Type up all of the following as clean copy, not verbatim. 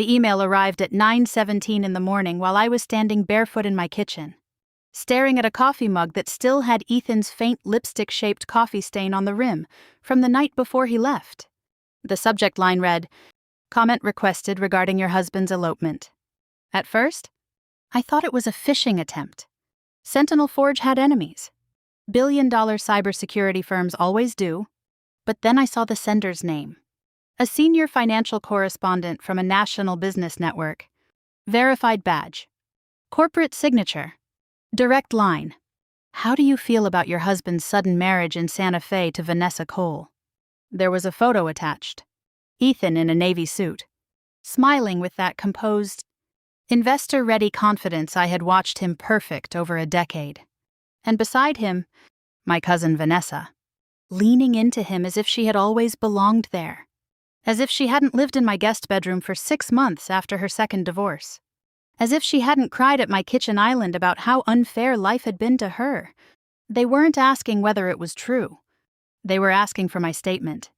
The email arrived at 9:17 in the morning while I was standing barefoot in my kitchen, staring at a coffee mug that still had Ethan's faint lipstick-shaped coffee stain on the rim from the night before he left. The subject line read, "Comment requested regarding your husband's elopement." At first, I thought it was a phishing attempt. Sentinel Forge had enemies. Billion-dollar cybersecurity firms always do. But then I saw the sender's name. A senior financial correspondent from a national business network. Verified badge. Corporate signature. Direct line. How do you feel about your husband's sudden marriage in Santa Fe to Vanessa Cole? There was a photo attached. Ethan in a navy suit, smiling with that composed, investor-ready confidence I had watched him perfect over a decade. And beside him, my cousin Vanessa, leaning into him as if she had always belonged there, as if she hadn't lived in my guest bedroom for 6 months after her second divorce, as if she hadn't cried at my kitchen island about how unfair life had been to her. They weren't asking whether it was true. They were asking for my statement.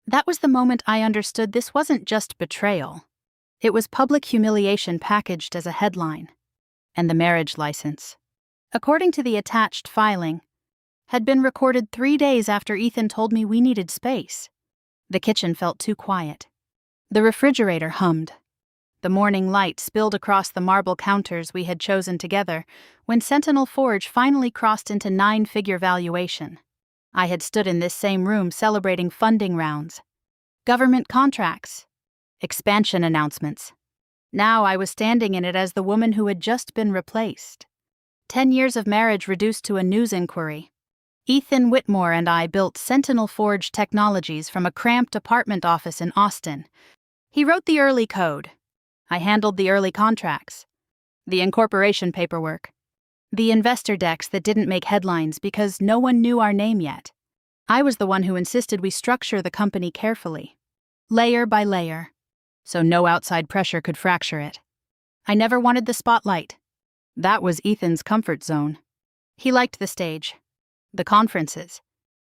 That was the moment I understood this wasn't just betrayal. It was public humiliation packaged as a headline. And the marriage license, according to the attached filing, had been recorded 3 days after Ethan told me we needed space. The kitchen felt too quiet. The refrigerator hummed. The morning light spilled across the marble counters we had chosen together when Sentinel Forge finally crossed into 9-figure valuation. I had stood in this same room celebrating funding rounds, government contracts, expansion announcements. Now I was standing in it as the woman who had just been replaced. 10 years of marriage reduced to a news inquiry. Ethan Whitmore and I built Sentinel Forge Technologies from a cramped apartment office in Austin. He wrote the early code. I handled the early contracts, the incorporation paperwork, the investor decks that didn't make headlines because no one knew our name yet. I was the one who insisted we structure the company carefully, layer by layer, so no outside pressure could fracture it. I never wanted the spotlight. That was Ethan's comfort zone. He liked the stage, the conferences,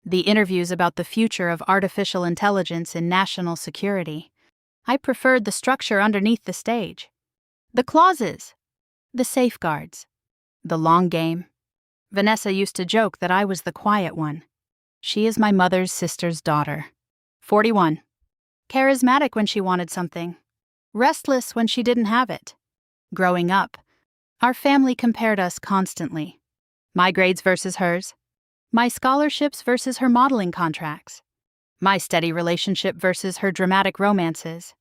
the interviews about the future of artificial intelligence in national security. I preferred the structure underneath the stage. The clauses, the safeguards, the long game. Vanessa used to joke that I was the quiet one. She is my mother's sister's daughter. 41. Charismatic when she wanted something. Restless when she didn't have it. Growing up, our family compared us constantly. My grades versus hers. My scholarships versus her modeling contracts. My steady relationship versus her dramatic romances.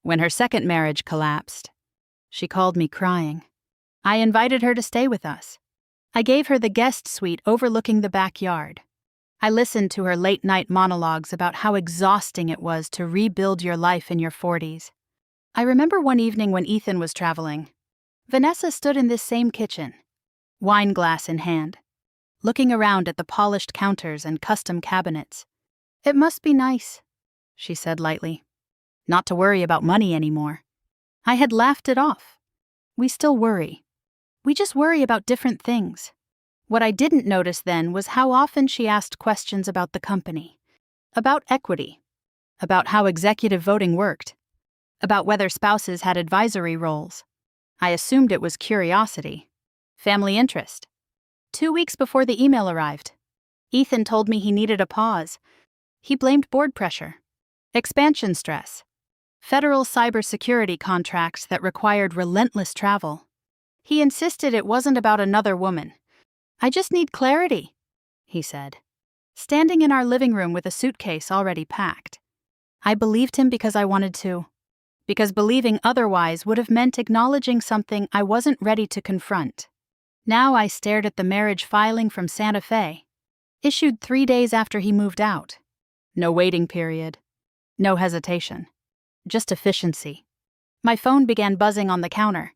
When her second marriage collapsed, she called me crying. I invited her to stay with us. I gave her the guest suite overlooking the backyard. I listened to her late-night monologues about how exhausting it was to rebuild your life in your 40s. I remember one evening when Ethan was traveling. Vanessa stood in this same kitchen, wine glass in hand, looking around at the polished counters and custom cabinets. "It must be nice," she said lightly, "not to worry about money anymore." I had laughed it off. We still worry. We just worry about different things. What I didn't notice then was how often she asked questions about the company, about equity, about how executive voting worked, about whether spouses had advisory roles. I assumed it was curiosity, family interest. 2 weeks before the email arrived, Ethan told me he needed a pause. He blamed board pressure, expansion stress, federal cybersecurity contracts that required relentless travel. He insisted it wasn't about another woman. "I just need clarity," he said, standing in our living room with a suitcase already packed. I believed him because I wanted to, because believing otherwise would have meant acknowledging something I wasn't ready to confront. Now I stared at the marriage filing from Santa Fe, issued 3 days after he moved out. No waiting period, no hesitation, just efficiency. My phone began buzzing on the counter.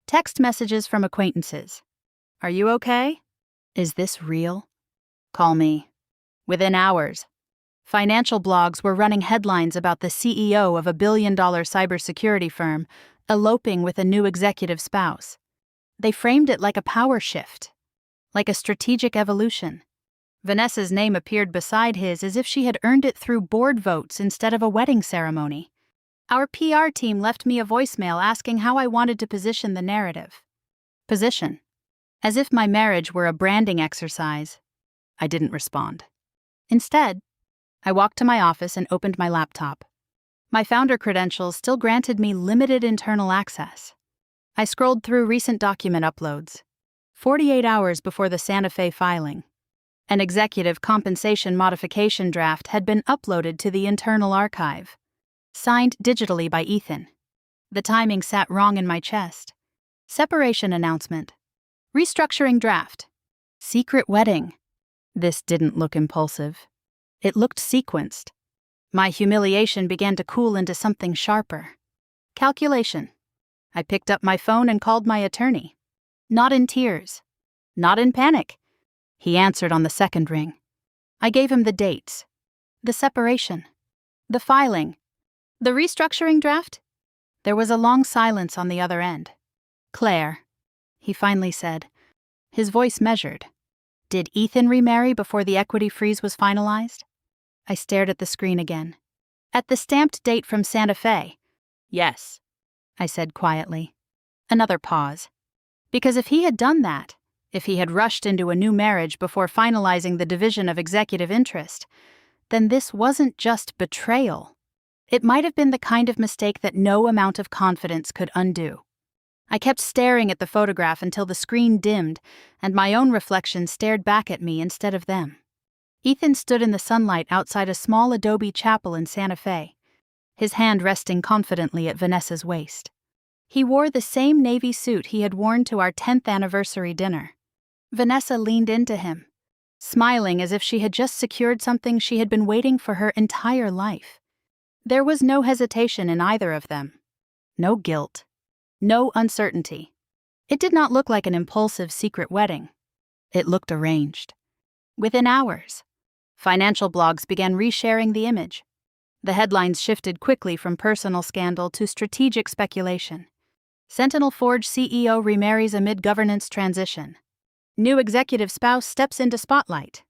Text messages from acquaintances. "Are you okay? Is this real? Call me." Within hours, financial blogs were running headlines about the CEO of a billion-dollar cybersecurity firm eloping with a new executive spouse. They framed it like a power shift, like a strategic evolution. Vanessa's name appeared beside his as if she had earned it through board votes instead of a wedding ceremony. Our PR team left me a voicemail asking how I wanted to position the narrative. Position. As if my marriage were a branding exercise. I didn't respond. Instead, I walked to my office and opened my laptop. My founder credentials still granted me limited internal access. I scrolled through recent document uploads. 48 hours before the Santa Fe filing. An executive compensation modification draft had been uploaded to the internal archive. Signed digitally by Ethan. The timing sat wrong in my chest. Separation announcement. Restructuring draft. Secret wedding. This didn't look impulsive. It looked sequenced. My humiliation began to cool into something sharper. Calculation. I picked up my phone and called my attorney. Not in tears. Not in panic. He answered on the second ring. I gave him the dates. The separation. The filing. The restructuring draft? There was a long silence on the other end. Claire, he finally said, his voice measured. Did Ethan remarry before the equity freeze was finalized? I stared at the screen again. At the stamped date from Santa Fe. Yes, I said quietly. Another pause. Because if he had done that, if he had rushed into a new marriage before finalizing the division of executive interest, then this wasn't just betrayal. It might have been the kind of mistake that no amount of confidence could undo. I kept staring at the photograph until the screen dimmed and my own reflection stared back at me instead of them. Ethan stood in the sunlight outside a small adobe chapel in Santa Fe, his hand resting confidently at Vanessa's waist. He wore the same navy suit he had worn to our 10th anniversary dinner. Vanessa leaned into him, smiling as if she had just secured something she had been waiting for her entire life. There was no hesitation in either of them. No guilt. No uncertainty. It did not look like an impulsive secret wedding. It looked arranged. Within hours, financial blogs began resharing the image. The headlines shifted quickly from personal scandal to strategic speculation. Sentinel Forge CEO remarries amid governance transition. New executive spouse steps into spotlight.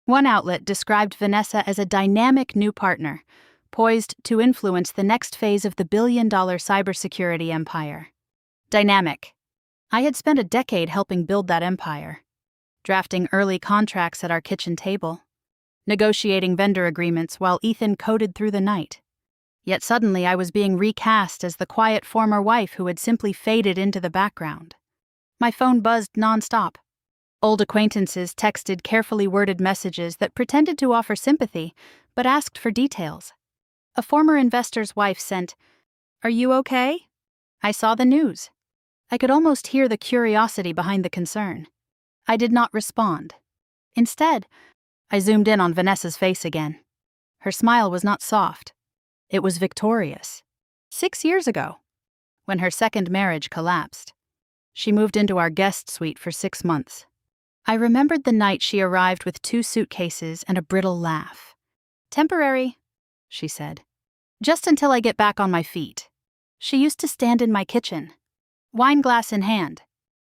One outlet described Vanessa as a dynamic new partner, poised to influence the next phase of the billion-dollar cybersecurity empire. Dynamic. I had spent a decade helping build that empire. Drafting early contracts at our kitchen table. Negotiating vendor agreements while Ethan coded through the night. Yet suddenly I was being recast as the quiet former wife who had simply faded into the background. My phone buzzed nonstop. Old acquaintances texted carefully worded messages that pretended to offer sympathy, but asked for details. A former investor's wife sent, "Are you okay? I saw the news." I could almost hear the curiosity behind the concern. I did not respond. Instead, I zoomed in on Vanessa's face again. Her smile was not soft. It was victorious. 6 years ago, when her second marriage collapsed. She moved into our guest suite for 6 months. I remembered the night she arrived with 2 suitcases and a brittle laugh. "Temporary," she said. "Just until I get back on my feet." She used to stand in my kitchen, wine glass in hand,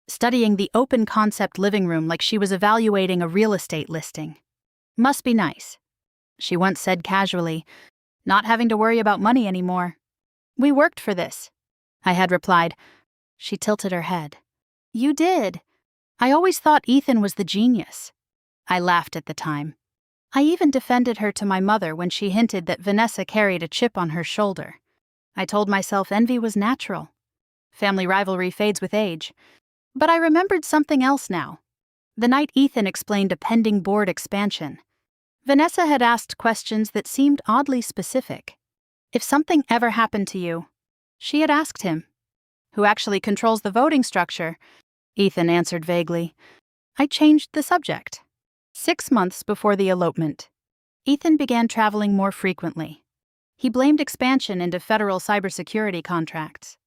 studying the open concept living room like she was evaluating a real estate listing. "Must be nice," she once said casually, "not having to worry about money anymore." "We worked for this," I had replied. She tilted her head. "You did. I always thought Ethan was the genius." I laughed at the time. I even defended her to my mother when she hinted that Vanessa carried a chip on her shoulder. I told myself envy was natural. Family rivalry fades with age. But I remembered something else now. The night Ethan explained a pending board expansion. Vanessa had asked questions that seemed oddly specific. If something ever happened to you, she had asked him. Who actually controls the voting structure? Ethan answered vaguely. I changed the subject. 6 months before the elopement, Ethan began traveling more frequently. He blamed expansion into federal cybersecurity contracts.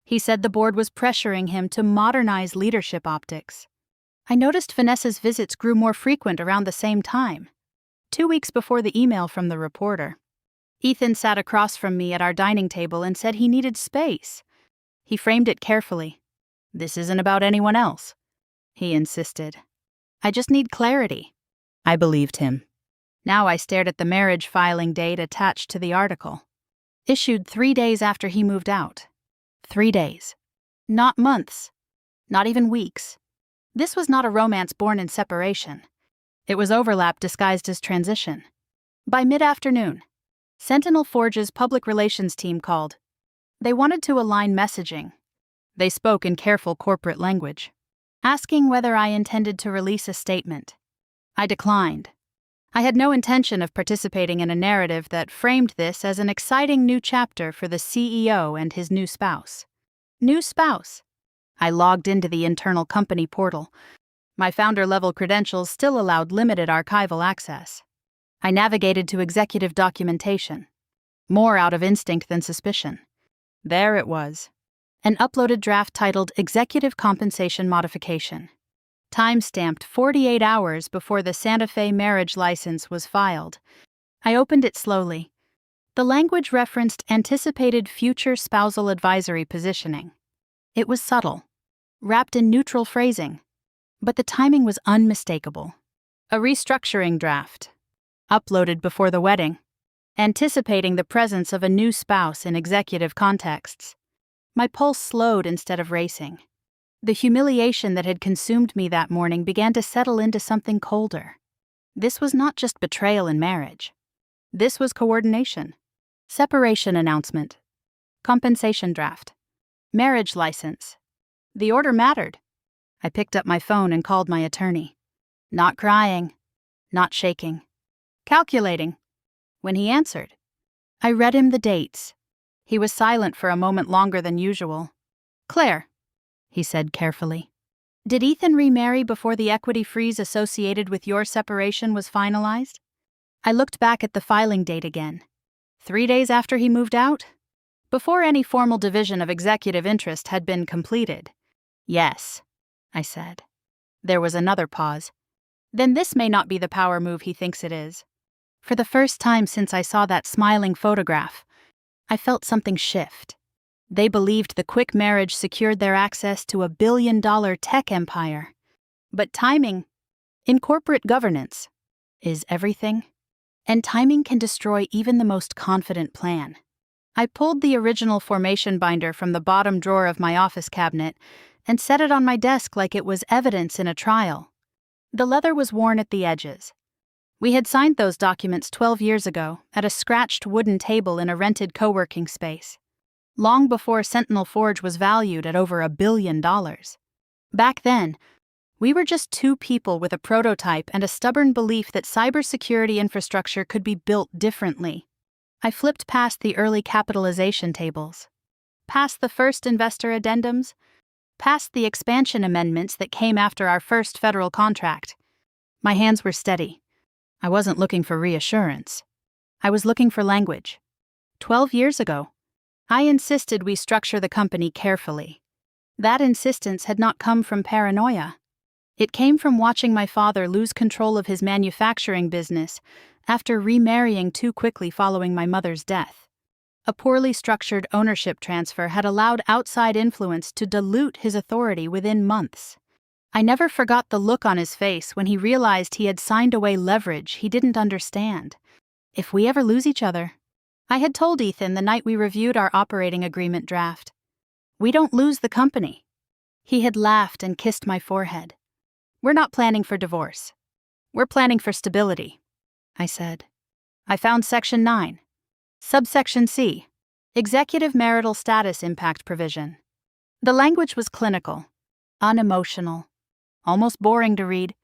He said the board was pressuring him to modernize leadership optics. I noticed Vanessa's visits grew more frequent around the same time, 2 weeks before the email from the reporter. Ethan sat across from me at our dining table and said he needed space. He framed it carefully. "This isn't about anyone else," he insisted. "I just need clarity." I believed him. Now I stared at the marriage filing date attached to the article. Issued 3 days after he moved out. 3 days. Not months. Not even weeks. This was not a romance born in separation. It was overlap disguised as transition. By mid-afternoon, Sentinel Forge's public relations team called. They wanted to align messaging. They spoke in careful corporate language, asking whether I intended to release a statement. I declined. I had no intention of participating in a narrative that framed this as an exciting new chapter for the CEO and his new spouse. New spouse. I logged into the internal company portal. My founder-level credentials still allowed limited archival access. I navigated to executive documentation, more out of instinct than suspicion. There it was. An uploaded draft titled Executive Compensation Modification. Time-stamped 48 hours before the Santa Fe marriage license was filed. I opened it slowly. The language referenced anticipated future spousal advisory positioning. It was subtle, wrapped in neutral phrasing, but the timing was unmistakable. A restructuring draft, uploaded before the wedding, anticipating the presence of a new spouse in executive contexts. My pulse slowed instead of racing. The humiliation that had consumed me that morning began to settle into something colder. This was not just betrayal in marriage. This was coordination. Separation announcement. Compensation draft. Marriage license. The order mattered. I picked up my phone and called my attorney. Not crying. Not shaking. Calculating. When he answered, I read him the dates. He was silent for a moment longer than usual. Claire, he said carefully, did Ethan remarry before the equity freeze associated with your separation was finalized? I looked back at the filing date again. 3 days after he moved out? Before any formal division of executive interest had been completed. Yes, I said. There was another pause. Then this may not be the power move he thinks it is. For the first time since I saw that smiling photograph, I felt something shift. They believed the quick marriage secured their access to a billion-dollar tech empire. But timing, in corporate governance, is everything. And timing can destroy even the most confident plan. I pulled the original formation binder from the bottom drawer of my office cabinet and set it on my desk like it was evidence in a trial. The leather was worn at the edges. We had signed those documents 12 years ago at a scratched wooden table in a rented co-working space, long before Sentinel Forge was valued at over $1 billion. Back then, we were just two people with a prototype and a stubborn belief that cybersecurity infrastructure could be built differently. I flipped past the early capitalization tables, past the first investor addendums, past the expansion amendments that came after our first federal contract. My hands were steady. I wasn't looking for reassurance. I was looking for language. 12 years ago, I insisted we structure the company carefully. That insistence had not come from paranoia. It came from watching my father lose control of his manufacturing business after remarrying too quickly following my mother's death. A poorly structured ownership transfer had allowed outside influence to dilute his authority within months. I never forgot the look on his face when he realized he had signed away leverage he didn't understand. If we ever lose each other, I had told Ethan the night we reviewed our operating agreement draft, we don't lose the company. He had laughed and kissed my forehead. We're not planning for divorce. We're planning for stability, I said. I found Section 9. Subsection C. Executive Marital Status Impact Provision. The language was clinical, unemotional, almost boring to read,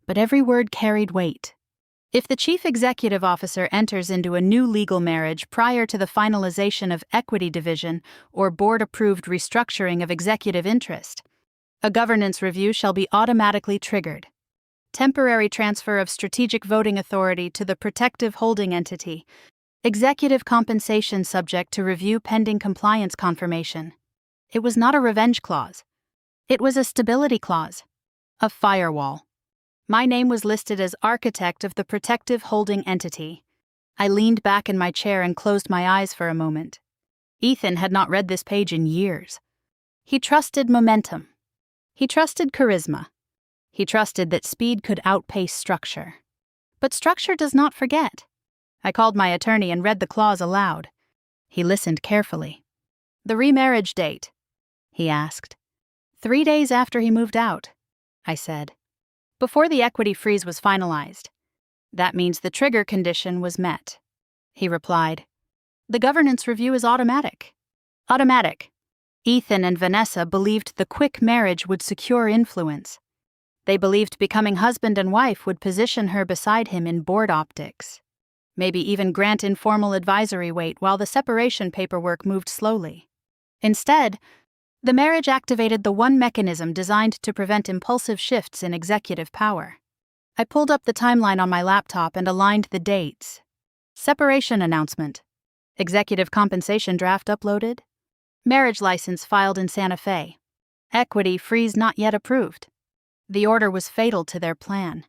but every word carried weight. If the chief executive officer enters into a new legal marriage prior to the finalization of equity division or board-approved restructuring of executive interest, a governance review shall be automatically triggered. Temporary transfer of strategic voting authority to the protective holding entity. Executive compensation subject to review pending compliance confirmation. It was not a revenge clause. It was a stability clause. A firewall. My name was listed as architect of the protective holding entity. I leaned back in my chair and closed my eyes for a moment. Ethan had not read this page in years. He trusted momentum. He trusted charisma. He trusted that speed could outpace structure. But structure does not forget. I called my attorney and read the clause aloud. He listened carefully. "The remarriage date?" he asked. 3 days after he moved out, I said. Before the equity freeze was finalized. That means the trigger condition was met, he replied. The governance review is automatic. Automatic. Ethan and Vanessa believed the quick marriage would secure influence. They believed becoming husband and wife would position her beside him in board optics. Maybe even grant informal advisory weight while the separation paperwork moved slowly. Instead, the marriage activated the one mechanism designed to prevent impulsive shifts in executive power. I pulled up the timeline on my laptop and aligned the dates. Separation announcement. Executive compensation draft uploaded. Marriage license filed in Santa Fe. Equity freeze not yet approved. The order was fatal to their plan.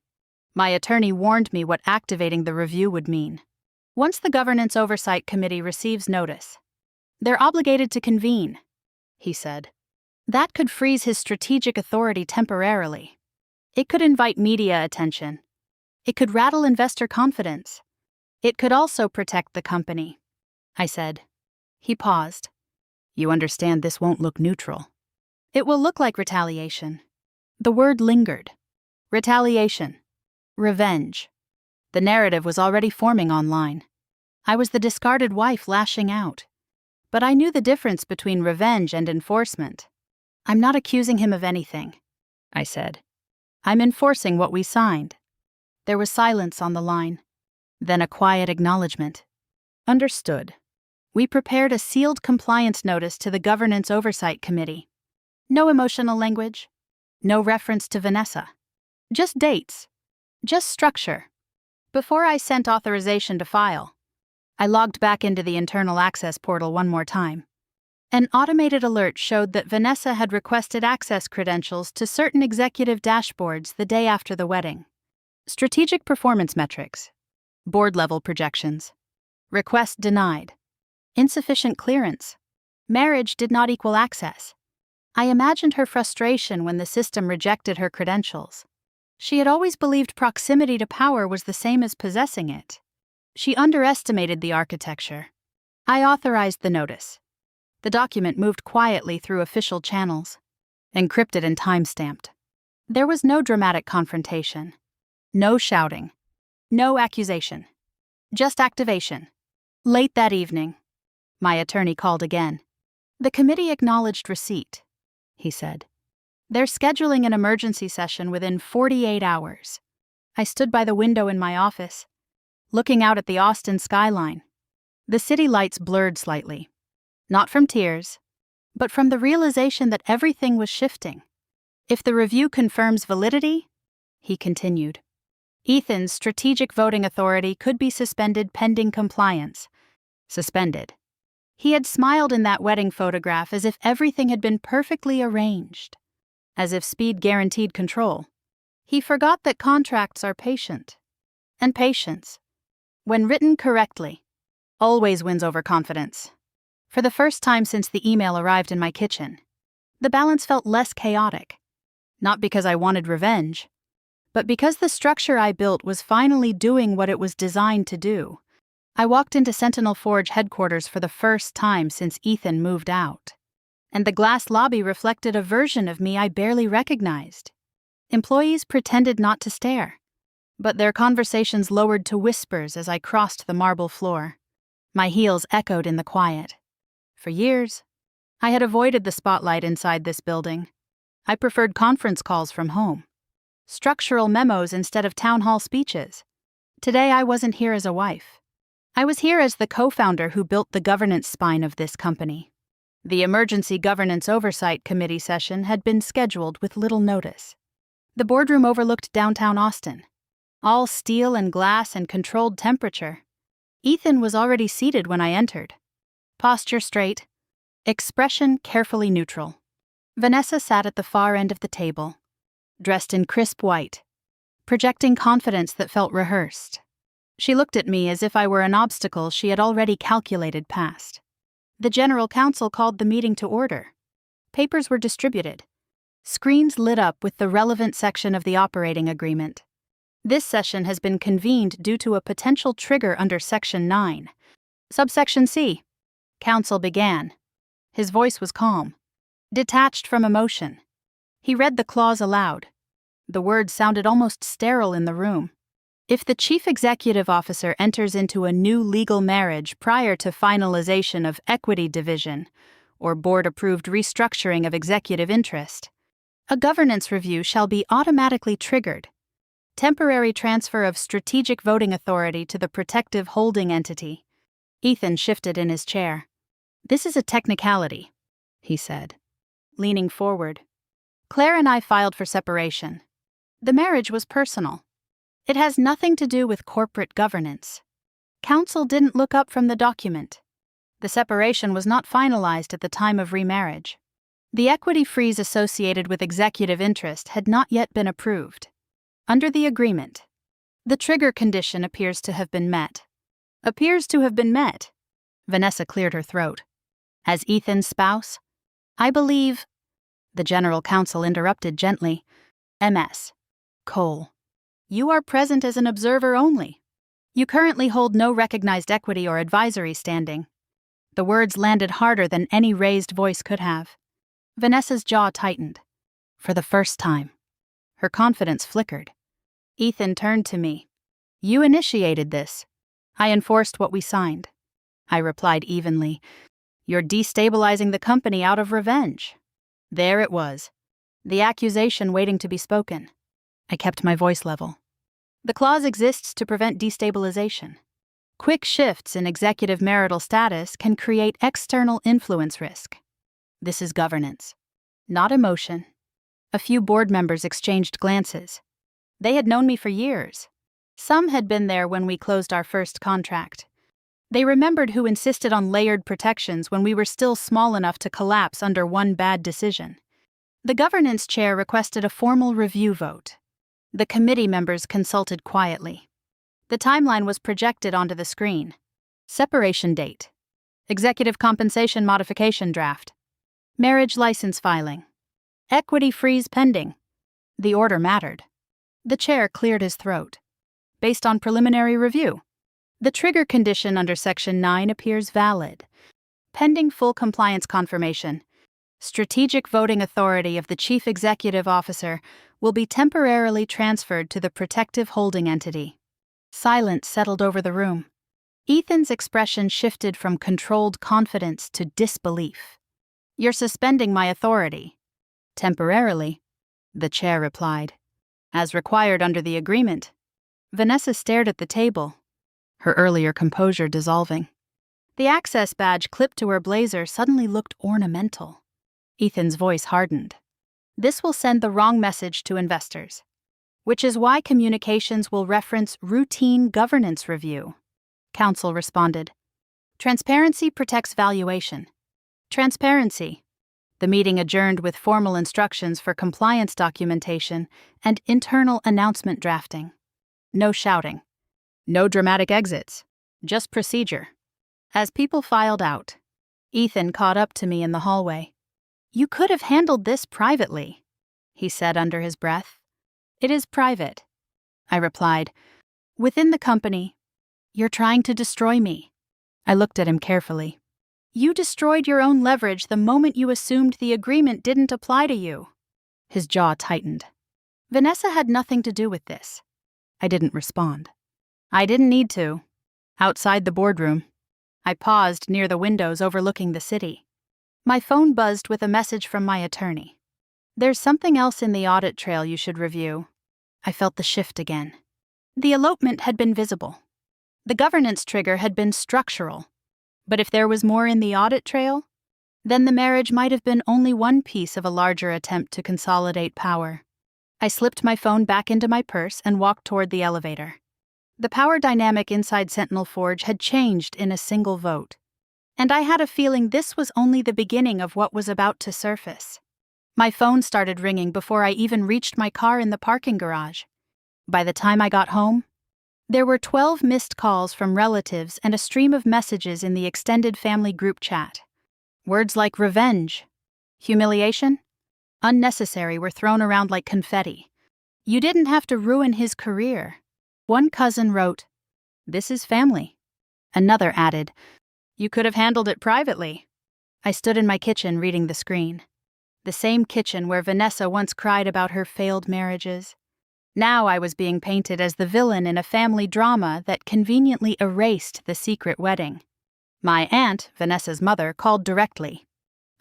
My attorney warned me what activating the review would mean. Once the Governance Oversight Committee receives notice, they're obligated to convene, he said. That could freeze his strategic authority temporarily. It could invite media attention. It could rattle investor confidence. It could also protect the company, I said. He paused. You understand this won't look neutral. It will look like retaliation. The word lingered. Retaliation. Revenge. The narrative was already forming online. I was the discarded wife lashing out. But I knew the difference between revenge and enforcement. I'm not accusing him of anything, I said. I'm enforcing what we signed. There was silence on the line. Then a quiet acknowledgement. Understood. We prepared a sealed compliance notice to the Governance Oversight Committee. No emotional language. No reference to Vanessa. Just dates. Just structure. Before I sent authorization to file, I logged back into the internal access portal one more time. An automated alert showed that Vanessa had requested access credentials to certain executive dashboards the day after the wedding. Strategic performance metrics. Board-level projections. Request denied. Insufficient clearance. Marriage did not equal access. I imagined her frustration when the system rejected her credentials. She had always believed proximity to power was the same as possessing it. She underestimated the architecture. I authorized the notice. The document moved quietly through official channels, encrypted and time-stamped. There was no dramatic confrontation. No shouting. No accusation. Just activation. Late that evening, my attorney called again. The committee acknowledged receipt, he said. They're scheduling an emergency session within 48 hours. I stood by the window in my office, looking out at the Austin skyline. The city lights blurred slightly. Not from tears, but from the realization that everything was shifting. If the review confirms validity, he continued, Ethan's strategic voting authority could be suspended pending compliance. Suspended. He had smiled in that wedding photograph as if everything had been perfectly arranged, as if speed guaranteed control. He forgot that contracts are patient, and patience, when written correctly, always wins over confidence. For the first time since the email arrived in my kitchen, the balance felt less chaotic. Not because I wanted revenge, but because the structure I built was finally doing what it was designed to do. I walked into Sentinel Forge headquarters for the first time since Ethan moved out, and the glass lobby reflected a version of me I barely recognized. Employees pretended not to stare, but their conversations lowered to whispers as I crossed the marble floor. My heels echoed in the quiet. For years, I had avoided the spotlight inside this building. I preferred conference calls from home, structural memos instead of town hall speeches. Today I wasn't here as a wife. I was here as the co-founder who built the governance spine of this company. The Emergency Governance Oversight Committee session had been scheduled with little notice. The boardroom overlooked downtown Austin, all steel and glass and controlled temperature. Ethan was already seated when I entered. Posture straight, expression carefully neutral. Vanessa sat at the far end of the table, dressed in crisp white, projecting confidence that felt rehearsed. She looked at me as if I were an obstacle she had already calculated past. The general counsel called the meeting to order. Papers were distributed. Screens lit up with the relevant section of the operating agreement. This session has been convened due to a potential trigger under Section 9. Subsection C. Counsel began. His voice was calm, detached from emotion. He read the clause aloud. The words sounded almost sterile in the room. If the chief executive officer enters into a new legal marriage prior to finalization of equity division or board-approved restructuring of executive interest, a governance review shall be automatically triggered. Temporary transfer of strategic voting authority to the protective holding entity. Ethan shifted in his chair. This is a technicality, he said, leaning forward. Claire and I filed for separation. The marriage was personal. It has nothing to do with corporate governance. Counsel didn't look up from the document. The separation was not finalized at the time of remarriage. The equity freeze associated with executive interest had not yet been approved. Under the agreement, the trigger condition appears to have been met. Appears to have been met. Vanessa cleared her throat. As Ethan's spouse, I believe... The general counsel interrupted gently. MS. Cole. You are present as an observer only. You currently hold no recognized equity or advisory standing. The words landed harder than any raised voice could have. Vanessa's jaw tightened. For the first time. Her confidence flickered. Ethan turned to me. You initiated this. I enforced what we signed. I replied evenly. You're destabilizing the company out of revenge. There it was. The accusation waiting to be spoken. I kept my voice level. The clause exists to prevent destabilization. Quick shifts in executive marital status can create external influence risk. This is governance, not emotion. A few board members exchanged glances. They had known me for years. Some had been there when we closed our first contract. They remembered who insisted on layered protections when we were still small enough to collapse under one bad decision. The governance chair requested a formal review vote. The committee members consulted quietly. The timeline was projected onto the screen. Separation date. Executive compensation modification draft. Marriage license filing. Equity freeze pending. The order mattered. The chair cleared his throat. Based on preliminary review, the trigger condition under Section 9 appears valid. Pending full compliance confirmation, strategic voting authority of the chief executive officer will be temporarily transferred to the protective holding entity. Silence settled over the room. Ethan's expression shifted from controlled confidence to disbelief. You're suspending my authority. Temporarily, the chair replied. As required under the agreement. Vanessa stared at the table, her earlier composure dissolving. The access badge clipped to her blazer suddenly looked ornamental. Ethan's voice hardened. This will send the wrong message to investors, which is why communications will reference routine governance review. Counsel responded. Transparency protects valuation. Transparency. The meeting adjourned with formal instructions for compliance documentation and internal announcement drafting. No shouting. No dramatic exits. Just procedure. As people filed out, Ethan caught up to me in the hallway. You could have handled this privately, he said under his breath. It is private, I replied. Within the company, you're trying to destroy me. I looked at him carefully. You destroyed your own leverage the moment you assumed the agreement didn't apply to you. His jaw tightened. Vanessa had nothing to do with this. I didn't respond. I didn't need to. Outside the boardroom, I paused near the windows overlooking the city. My phone buzzed with a message from my attorney. There's something else in the audit trail you should review. I felt the shift again. The elopement had been visible. The governance trigger had been structural. But if there was more in the audit trail, then the marriage might have been only one piece of a larger attempt to consolidate power. I slipped my phone back into my purse and walked toward the elevator. The power dynamic inside Sentinel Forge had changed in a single vote. And I had a feeling this was only the beginning of what was about to surface. My phone started ringing before I even reached my car in the parking garage. By the time I got home, there were 12 missed calls from relatives and a stream of messages in the extended family group chat. Words like revenge, humiliation, unnecessary were thrown around like confetti. You didn't have to ruin his career. One cousin wrote, "This is family." Another added, You could have handled it privately. I stood in my kitchen reading the screen. The same kitchen where Vanessa once cried about her failed marriages. Now I was being painted as the villain in a family drama that conveniently erased the secret wedding. My aunt, Vanessa's mother, called directly.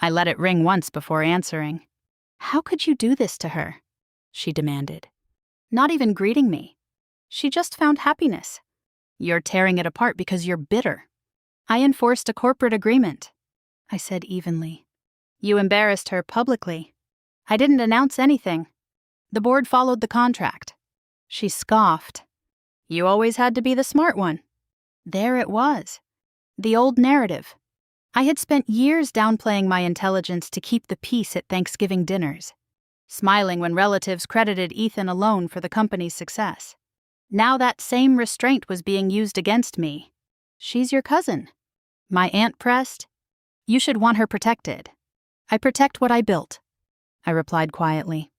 I let it ring once before answering. "How could you do this to her?" she demanded. "Not even greeting me. She just found happiness. You're tearing it apart because you're bitter." "I enforced a corporate agreement," I said evenly. "You embarrassed her publicly." "I didn't announce anything. The board followed the contract." She scoffed. "You always had to be the smart one." There it was. The old narrative. I had spent years downplaying my intelligence to keep the peace at Thanksgiving dinners, smiling when relatives credited Ethan alone for the company's success. Now that same restraint was being used against me. "She's your cousin," my aunt pressed. "You should want her protected." "I protect what I built," I replied quietly.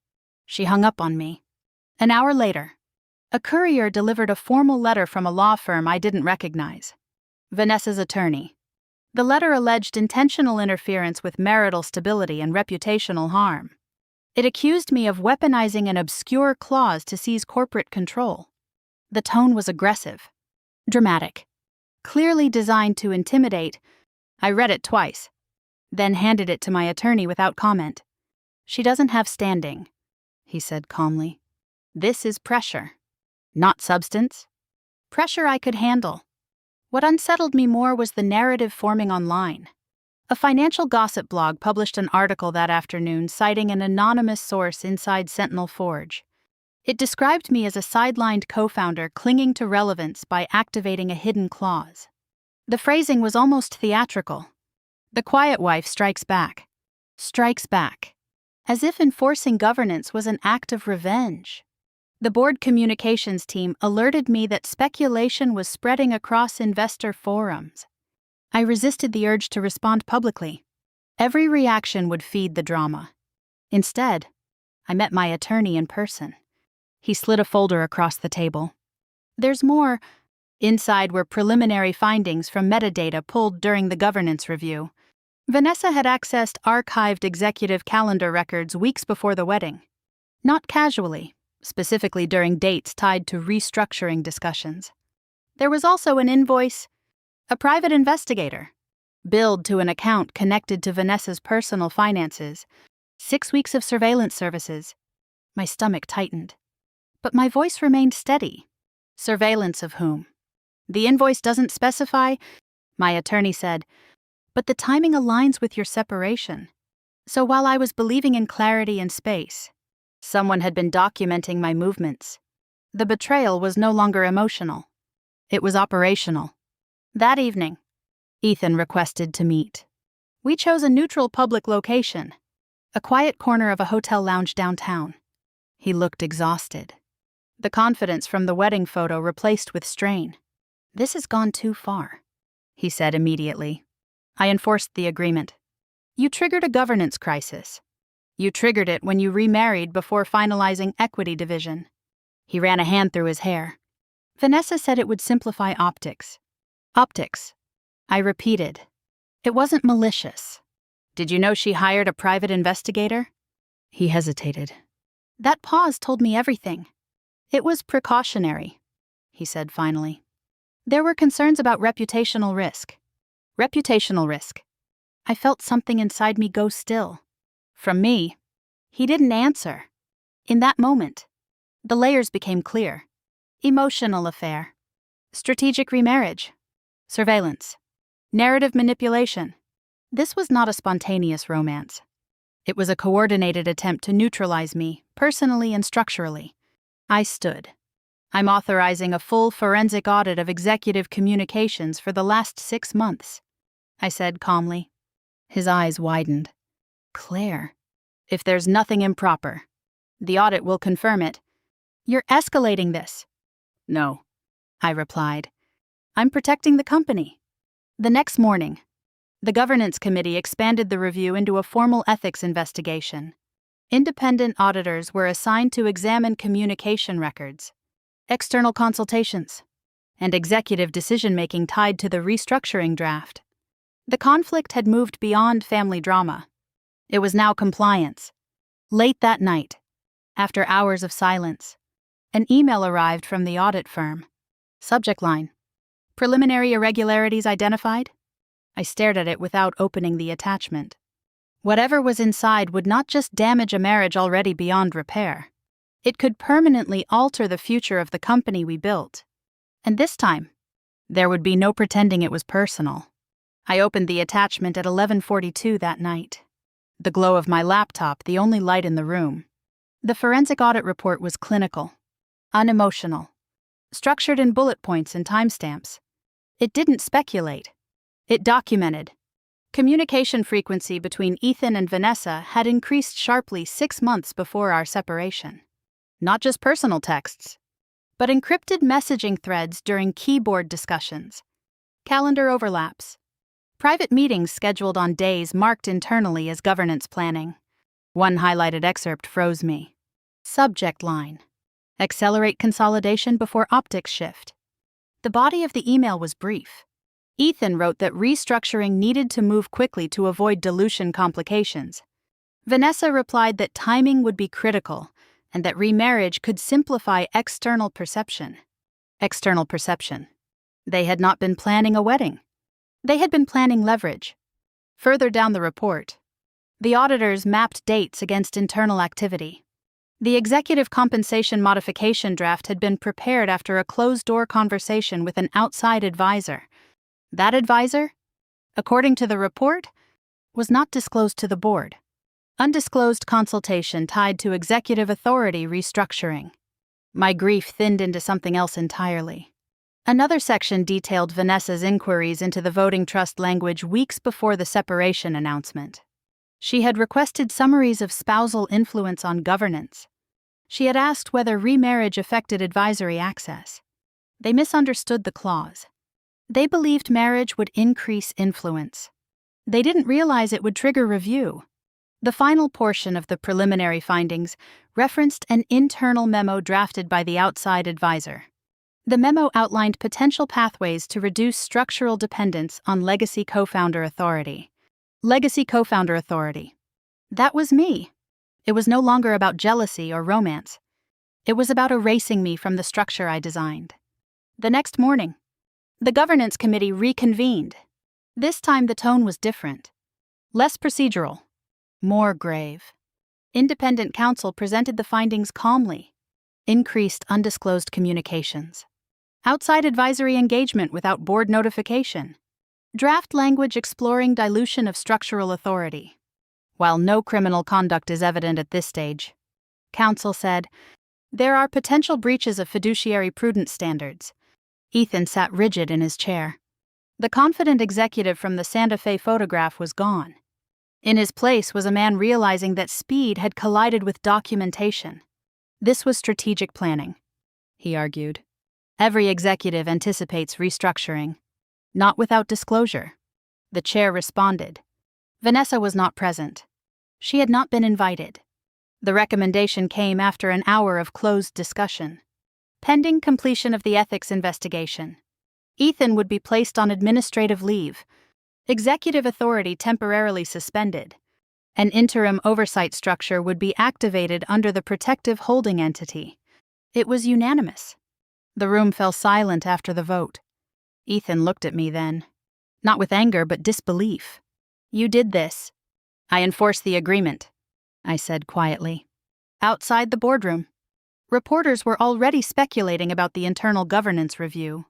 She hung up on me. An hour later, a courier delivered a formal letter from a law firm I didn't recognize. Vanessa's attorney. The letter alleged intentional interference with marital stability and reputational harm. It accused me of weaponizing an obscure clause to seize corporate control. The tone was aggressive, dramatic, clearly designed to intimidate. I read it twice, then handed it to my attorney without comment. "She doesn't have standing," he said calmly. "This is pressure, not substance." Pressure I could handle. What unsettled me more was the narrative forming online. A financial gossip blog published an article that afternoon citing an anonymous source inside Sentinel Forge. It described me as a sidelined co-founder clinging to relevance by activating a hidden clause. The phrasing was almost theatrical. "The quiet wife strikes back." Strikes back. As if enforcing governance was an act of revenge. The board communications team alerted me that speculation was spreading across investor forums. I resisted the urge to respond publicly. Every reaction would feed the drama. Instead, I met my attorney in person. He slid a folder across the table. "There's more." Inside were preliminary findings from metadata pulled during the governance review. Vanessa had accessed archived executive calendar records weeks before the wedding. Not casually, specifically during dates tied to restructuring discussions. There was also an invoice, a private investigator, billed to an account connected to Vanessa's personal finances, 6 weeks of surveillance services. My stomach tightened. But my voice remained steady. "Surveillance of whom?" "The invoice doesn't specify," my attorney said, "but the timing aligns with your separation." So while I was believing in clarity and space, someone had been documenting my movements. The betrayal was no longer emotional. It was operational. That evening, Ethan requested to meet. We chose a neutral public location, a quiet corner of a hotel lounge downtown. He looked exhausted. The confidence from the wedding photo replaced with strain. "This has gone too far," he said immediately. I enforced the agreement. "You triggered a governance crisis. You triggered it when you remarried before finalizing equity division." He ran a hand through his hair. "Vanessa said it would simplify optics." "Optics," I repeated. "It wasn't malicious." "Did you know she hired a private investigator?" He hesitated. "That pause told me everything." "It was precautionary," he said finally. "There were concerns about reputational risk." Reputational risk. I felt something inside me go still. From me. He didn't answer. In that moment, the layers became clear. Emotional affair. Strategic remarriage. Surveillance. Narrative manipulation. This was not a spontaneous romance. It was a coordinated attempt to neutralize me, personally and structurally. I stood. "I'm authorizing a full forensic audit of executive communications for the last 6 months," I said calmly. His eyes widened. "Claire, if there's nothing improper, the audit will confirm it." "You're escalating this." "No," I replied. "I'm protecting the company." The next morning, the governance committee expanded the review into a formal ethics investigation. Independent auditors were assigned to examine communication records, external consultations, and executive decision-making tied to the restructuring draft. The conflict had moved beyond family drama. It was now compliance. Late that night, after hours of silence, an email arrived from the audit firm. Subject line: preliminary irregularities identified? I stared at it without opening the attachment. Whatever was inside would not just damage a marriage already beyond repair. It could permanently alter the future of the company we built. And this time, there would be no pretending it was personal. I opened the attachment at 11:42 that night. The glow of my laptop, the only light in the room. The forensic audit report was clinical, unemotional, structured in bullet points and timestamps. It didn't speculate. It documented. Communication frequency between Ethan and Vanessa had increased sharply 6 months before our separation. Not just personal texts, but encrypted messaging threads during keyboard discussions, calendar overlaps, private meetings scheduled on days marked internally as governance planning. One highlighted excerpt froze me. Subject line: accelerate consolidation before optics shift. The body of the email was brief. Ethan wrote that restructuring needed to move quickly to avoid dilution complications. Vanessa replied that timing would be critical and that remarriage could simplify external perception. External perception. They had not been planning a wedding. They had been planning leverage. Further down the report, the auditors mapped dates against internal activity. The executive compensation modification draft had been prepared after a closed-door conversation with an outside advisor. That advisor, according to the report, was not disclosed to the board. Undisclosed consultation tied to executive authority restructuring. My grief thinned into something else entirely. Another section detailed Vanessa's inquiries into the voting trust language weeks before the separation announcement. She had requested summaries of spousal influence on governance. She had asked whether remarriage affected advisory access. They misunderstood the clause. They believed marriage would increase influence. They didn't realize it would trigger review. The final portion of the preliminary findings referenced an internal memo drafted by the outside advisor. The memo outlined potential pathways to reduce structural dependence on legacy co-founder authority. Legacy co-founder authority. That was me. It was no longer about jealousy or romance. It was about erasing me from the structure I designed. The next morning, the governance committee reconvened. This time the tone was different. Less procedural. More grave. Independent counsel presented the findings calmly. Increased undisclosed communications. Outside advisory engagement without board notification. Draft language exploring dilution of structural authority. While no criminal conduct is evident at this stage, counsel said, there are potential breaches of fiduciary prudence standards. Ethan sat rigid in his chair. The confident executive from the Santa Fe photograph was gone. In his place was a man realizing that speed had collided with documentation. This was strategic planning, he argued. Every executive anticipates restructuring, not without disclosure. The chair responded. Vanessa was not present. She had not been invited. The recommendation came after an hour of closed discussion. Pending completion of the ethics investigation, Ethan would be placed on administrative leave. Executive authority temporarily suspended. An interim oversight structure would be activated under the protective holding entity. It was unanimous. The room fell silent after the vote. Ethan looked at me then, not with anger but disbelief. You did this. I enforced the agreement, I said quietly. Outside the boardroom, reporters were already speculating about the internal governance review.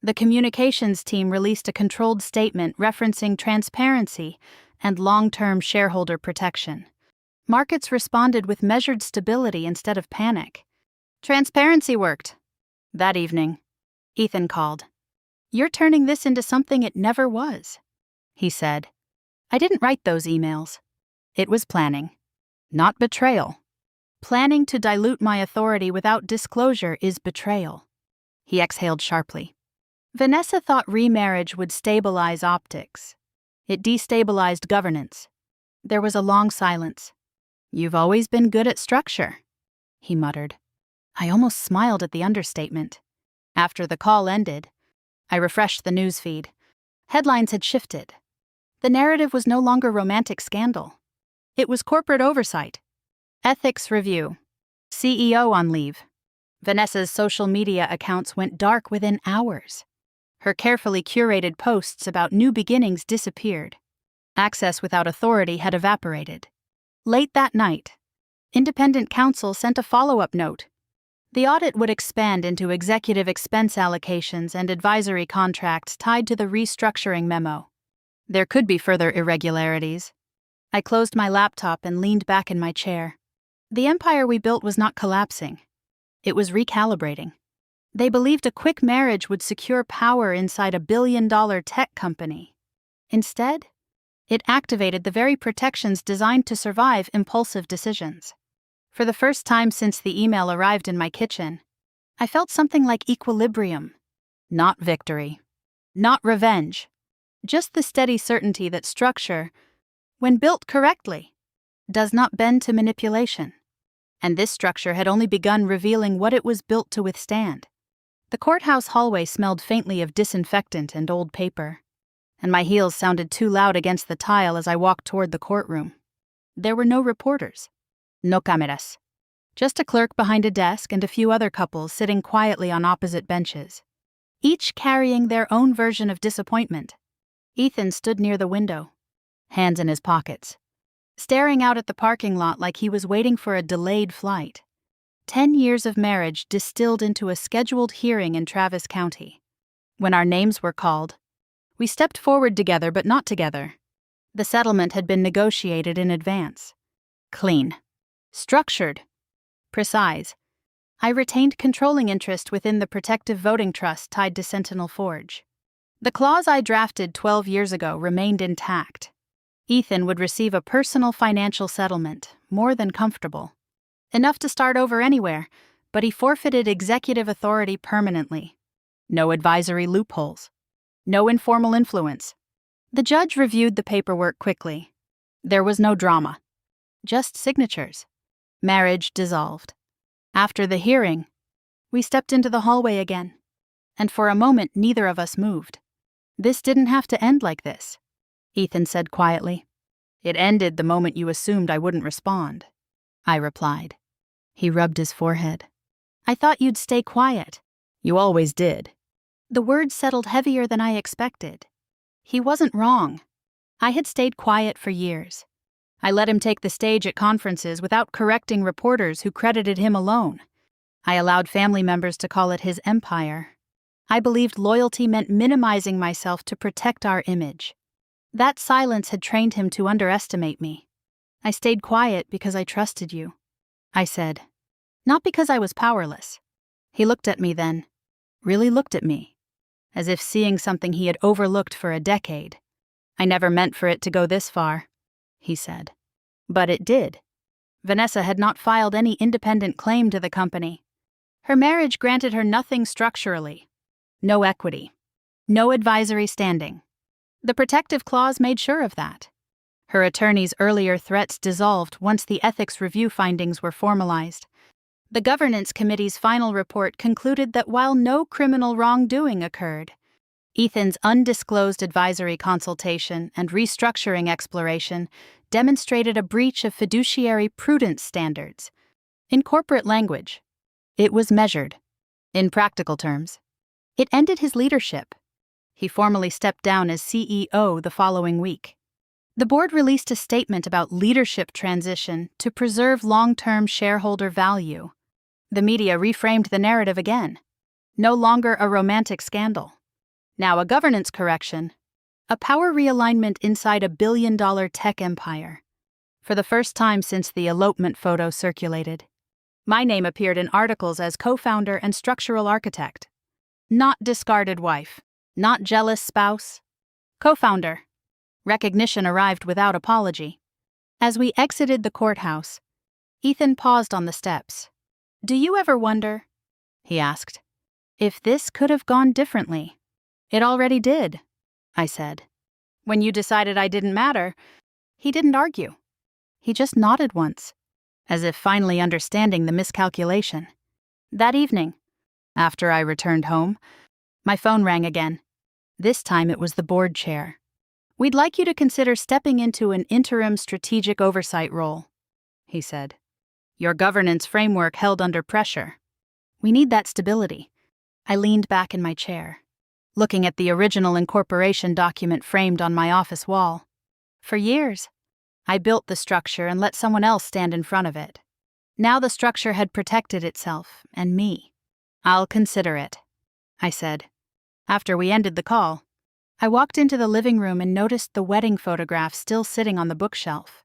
The communications team released a controlled statement referencing transparency and long-term shareholder protection. Markets responded with measured stability instead of panic. Transparency worked. That evening, Ethan called. You're turning this into something it never was, he said. I didn't write those emails. It was planning, not betrayal. Planning to dilute my authority without disclosure is betrayal. He exhaled sharply. Vanessa thought remarriage would stabilize optics. It destabilized governance. There was a long silence. You've always been good at structure, he muttered. I almost smiled at the understatement. After the call ended, I refreshed the newsfeed. Headlines had shifted. The narrative was no longer romantic scandal. It was corporate oversight. Ethics review. CEO on leave. Vanessa's social media accounts went dark within hours. Her carefully curated posts about new beginnings disappeared. Access without authority had evaporated. Late that night, independent counsel sent a follow-up note. The audit would expand into executive expense allocations and advisory contracts tied to the restructuring memo. There could be further irregularities. I closed my laptop and leaned back in my chair. The empire we built was not collapsing. It was recalibrating. They believed a quick marriage would secure power inside a billion-dollar tech company. Instead, it activated the very protections designed to survive impulsive decisions. For the first time since the email arrived in my kitchen, I felt something like equilibrium. Not victory. Not revenge. Just the steady certainty that structure, when built correctly, does not bend to manipulation. And this structure had only begun revealing what it was built to withstand. The courthouse hallway smelled faintly of disinfectant and old paper, and my heels sounded too loud against the tile as I walked toward the courtroom. There were no reporters. No cameras. Just a clerk behind a desk and a few other couples sitting quietly on opposite benches, each carrying their own version of disappointment. Ethan stood near the window, hands in his pockets, staring out at the parking lot like he was waiting for a delayed flight. 10 years of marriage distilled into a scheduled hearing in Travis County. When our names were called, we stepped forward together but not together. The settlement had been negotiated in advance. Clean. Structured. Precise. I retained controlling interest within the protective voting trust tied to Sentinel Forge. The clause I drafted 12 years ago remained intact. Ethan would receive a personal financial settlement, more than comfortable. Enough to start over anywhere, but he forfeited executive authority permanently. No advisory loopholes. No informal influence. The judge reviewed the paperwork quickly. There was no drama. Just signatures. Marriage dissolved. After the hearing, we stepped into the hallway again, and for a moment neither of us moved. This didn't have to end like this, Ethan said quietly. It ended the moment you assumed I wouldn't respond, I replied. He rubbed his forehead. I thought you'd stay quiet. You always did. The words settled heavier than I expected. He wasn't wrong. I had stayed quiet for years. I let him take the stage at conferences without correcting reporters who credited him alone. I allowed family members to call it his empire. I believed loyalty meant minimizing myself to protect our image. That silence had trained him to underestimate me. I stayed quiet because I trusted you, I said. Not because I was powerless. He looked at me then, really looked at me, as if seeing something he had overlooked for a decade. I never meant for it to go this far, he said. But it did. Vanessa had not filed any independent claim to the company. Her marriage granted her nothing structurally. No equity. No advisory standing. The protective clause made sure of that. Her attorney's earlier threats dissolved once the ethics review findings were formalized. The governance committee's final report concluded that while no criminal wrongdoing occurred, Ethan's undisclosed advisory consultation and restructuring exploration demonstrated a breach of fiduciary prudence standards. In corporate language, it was measured. In practical terms, it ended his leadership. He formally stepped down as CEO the following week. The board released a statement about leadership transition to preserve long-term shareholder value. The media reframed the narrative again. No longer a romantic scandal. Now a governance correction. A power realignment inside a billion-dollar tech empire. For the first time since the elopement photo circulated, my name appeared in articles as co-founder and structural architect. Not discarded wife. Not jealous spouse. Co-founder. Recognition arrived without apology. As we exited the courthouse, Ethan paused on the steps. Do you ever wonder, he asked, if this could have gone differently? It already did, I said. When you decided I didn't matter, he didn't argue. He just nodded once, as if finally understanding the miscalculation. That evening, after I returned home, my phone rang again. This time it was the board chair. "We'd like you to consider stepping into an interim strategic oversight role," he said. "Your governance framework held under pressure. We need that stability." I leaned back in my chair, looking at the original incorporation document framed on my office wall. For years, I built the structure and let someone else stand in front of it. Now the structure had protected itself and me. "I'll consider it," I said. After we ended the call, I walked into the living room and noticed the wedding photograph still sitting on the bookshelf.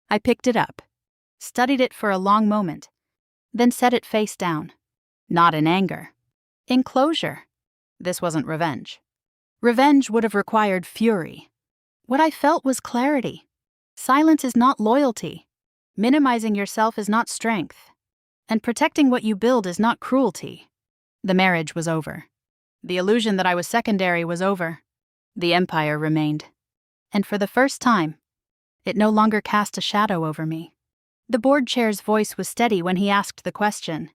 I picked it up, studied it for a long moment, then set it face down. Not in anger. In closure. This wasn't revenge. Revenge would have required fury. What I felt was clarity. Silence is not loyalty. Minimizing yourself is not strength. And protecting what you build is not cruelty. The marriage was over. The illusion that I was secondary was over. The empire remained. And for the first time, it no longer cast a shadow over me. The board chair's voice was steady when he asked the question,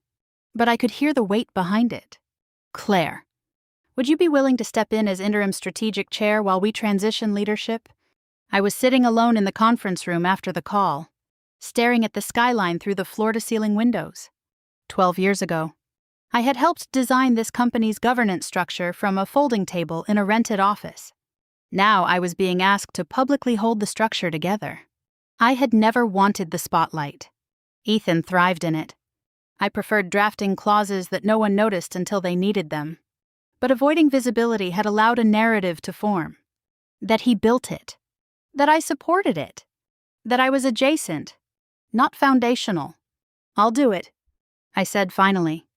but I could hear the weight behind it. "Claire, would you be willing to step in as interim strategic chair while we transition leadership?" I was sitting alone in the conference room after the call, staring at the skyline through the floor-to-ceiling windows. 12 years ago, I had helped design this company's governance structure from a folding table in a rented office. Now I was being asked to publicly hold the structure together. I had never wanted the spotlight. Ethan thrived in it. I preferred drafting clauses that no one noticed until they needed them. But avoiding visibility had allowed a narrative to form. That he built it. That I supported it. That I was adjacent. Not foundational. "I'll do it," I said finally.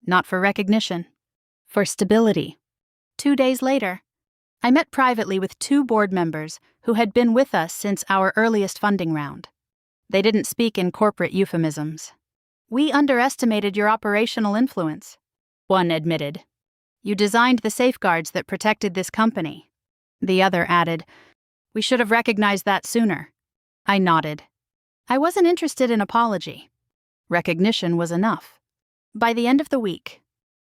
Not for recognition. For stability. 2 days later, I met privately with 2 board members who had been with us since our earliest funding round. They didn't speak in corporate euphemisms. "We underestimated your operational influence," one admitted. "You designed the safeguards that protected this company." The other added, "We should have recognized that sooner." I nodded. I wasn't interested in apology. Recognition was enough. By the end of the week,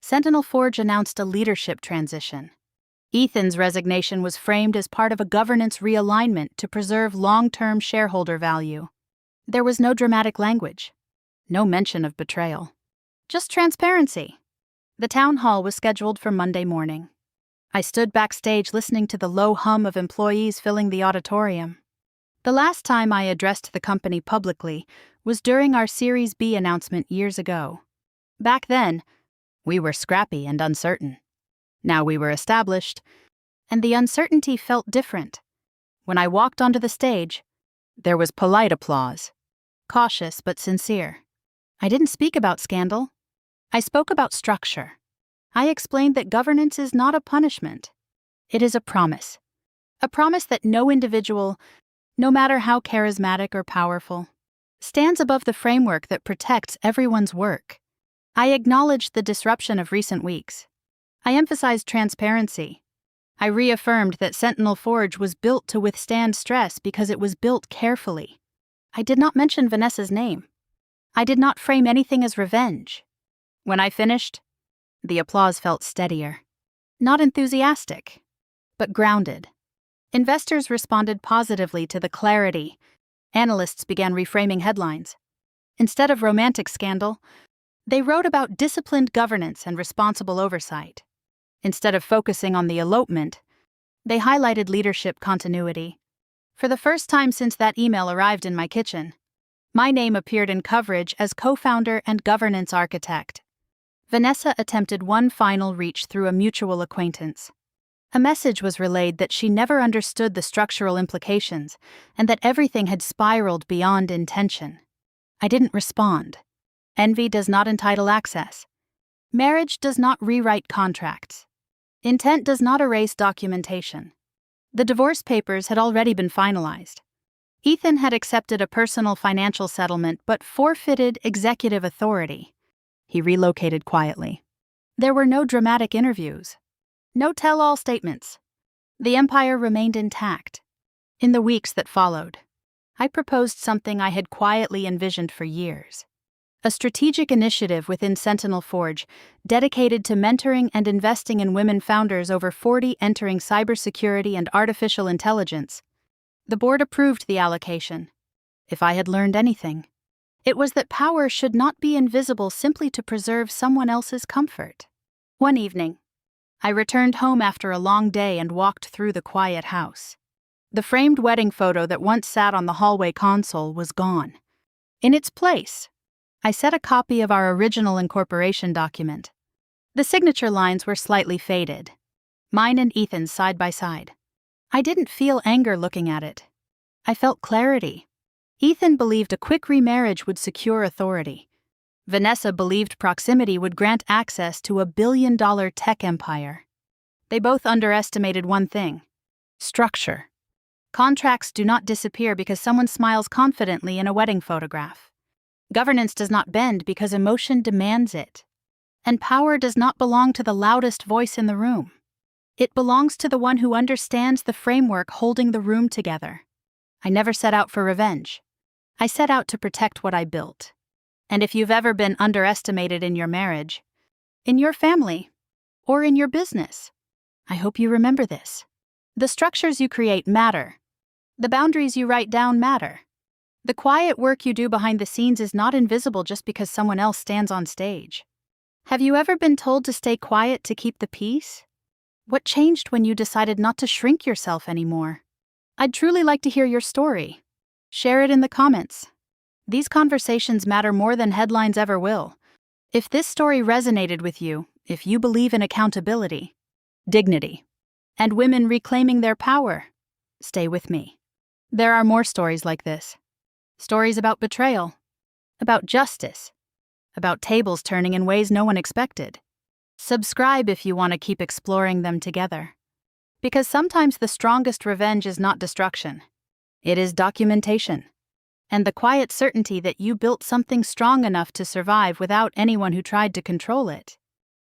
Sentinel Forge announced a leadership transition. Ethan's resignation was framed as part of a governance realignment to preserve long-term shareholder value. There was no dramatic language. No mention of betrayal. Just transparency. The town hall was scheduled for Monday morning. I stood backstage listening to the low hum of employees filling the auditorium. The last time I addressed the company publicly was during our Series B announcement years ago. Back then, we were scrappy and uncertain. Now we were established, and the uncertainty felt different. When I walked onto the stage, there was polite applause. Cautious but sincere. I didn't speak about scandal. I spoke about structure. I explained that governance is not a punishment. It is a promise. A promise that no individual, no matter how charismatic or powerful, stands above the framework that protects everyone's work. I acknowledged the disruption of recent weeks. I emphasized transparency. I reaffirmed that Sentinel Forge was built to withstand stress because it was built carefully. I did not mention Vanessa's name. I did not frame anything as revenge. When I finished, the applause felt steadier. Not enthusiastic, but grounded. Investors responded positively to the clarity. Analysts began reframing headlines. Instead of romantic scandal, they wrote about disciplined governance and responsible oversight. Instead of focusing on the elopement, they highlighted leadership continuity. For the first time since that email arrived in my kitchen, my name appeared in coverage as co-founder and governance architect. Vanessa attempted one final reach through a mutual acquaintance. A message was relayed that she never understood the structural implications and that everything had spiraled beyond intention. I didn't respond. Envy does not entitle access. Marriage does not rewrite contracts. Intent does not erase documentation. The divorce papers had already been finalized. Ethan had accepted a personal financial settlement but forfeited executive authority. He relocated quietly. There were no dramatic interviews. No tell-all statements. The empire remained intact. In the weeks that followed, I proposed something I had quietly envisioned for years. a strategic initiative within Sentinel Forge dedicated to mentoring and investing in women founders over 40 entering cybersecurity and artificial intelligence. The board approved the allocation. If I had learned anything, it was that power should not be invisible simply to preserve someone else's comfort. One evening, I returned home after a long day and walked through the quiet house. The framed wedding photo that once sat on the hallway console was gone. In its place, I set a copy of our original incorporation document. The signature lines were slightly faded, mine and Ethan's side by side. I didn't feel anger looking at it. I felt clarity. Ethan believed a quick remarriage would secure authority. Vanessa believed proximity would grant access to a billion-dollar tech empire. They both underestimated one thing: structure. Contracts do not disappear because someone smiles confidently in a wedding photograph. Governance does not bend because emotion demands it. And power does not belong to the loudest voice in the room. It belongs to the one who understands the framework holding the room together. I never set out for revenge. I set out to protect what I built. And if you've ever been underestimated in your marriage, in your family, or in your business, I hope you remember this. The structures you create matter. The boundaries you write down matter. The quiet work you do behind the scenes is not invisible just because someone else stands on stage. Have you ever been told to stay quiet to keep the peace? What changed when you decided not to shrink yourself anymore? I'd truly like to hear your story. Share it in the comments. These conversations matter more than headlines ever will. If this story resonated with you, if you believe in accountability, dignity, and women reclaiming their power, stay with me. There are more stories like this. Stories about betrayal, about justice, about tables turning in ways no one expected. Subscribe if you want to keep exploring them together. Because sometimes the strongest revenge is not destruction. It is documentation. And the quiet certainty that you built something strong enough to survive without anyone who tried to control it.